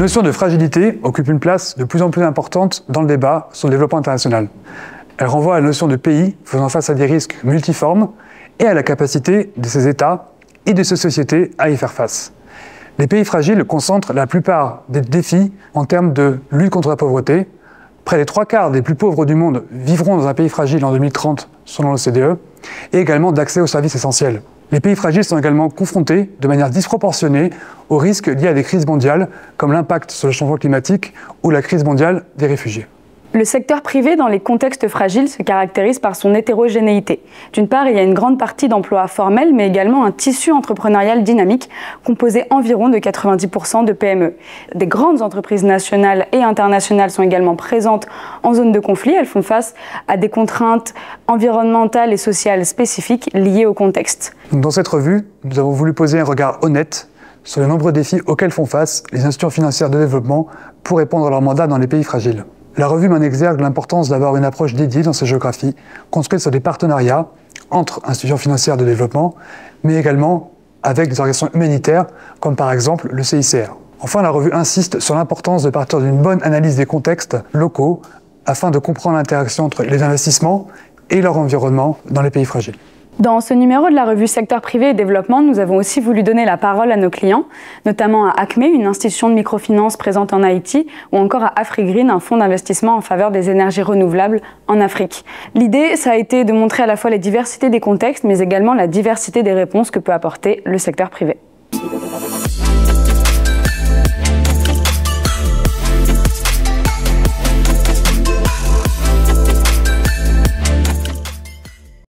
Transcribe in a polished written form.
notion de fragilité occupe une place de plus en plus importante dans le débat sur le développement international. Elle renvoie à la notion de pays faisant face à des risques multiformes et à la capacité de ces États et de ces sociétés à y faire face. Les pays fragiles concentrent la plupart des défis en termes de lutte contre la pauvreté. Près des 3/4 des plus pauvres du monde vivront dans un pays fragile en 2030, selon l'OCDE, et également d'accès aux services essentiels. Les pays fragiles sont également confrontés de manière disproportionnée aux risques liés à des crises mondiales, comme l'impact sur le changement climatique ou la crise mondiale des réfugiés. Le secteur privé dans les contextes fragiles se caractérise par son hétérogénéité. D'une part, il y a une grande partie d'emplois formels, mais également un tissu entrepreneurial dynamique, composé environ de 90% de PME. Des grandes entreprises nationales et internationales sont également présentes en zone de conflit. Elles font face à des contraintes environnementales et sociales spécifiques liées au contexte. Dans cette revue, nous avons voulu poser un regard honnête sur les nombreux défis auxquels font face les institutions financières de développement pour répondre à leur mandat dans les pays fragiles. La revue met en exergue l'importance d'avoir une approche dédiée dans ces géographies, construite sur des partenariats entre institutions financières de développement, mais également avec des organisations humanitaires, comme par exemple le CICR. Enfin, la revue insiste sur l'importance de partir d'une bonne analyse des contextes locaux afin de comprendre l'interaction entre les investissements et leur environnement dans les pays fragiles. Dans ce numéro de la revue Secteur privé et développement, nous avons aussi voulu donner la parole à nos clients, notamment à Acme, une institution de microfinance présente en Haïti, ou encore à AfriGreen, un fonds d'investissement en faveur des énergies renouvelables en Afrique. L'idée, ça a été de montrer à la fois la diversité des contextes, mais également la diversité des réponses que peut apporter le secteur privé.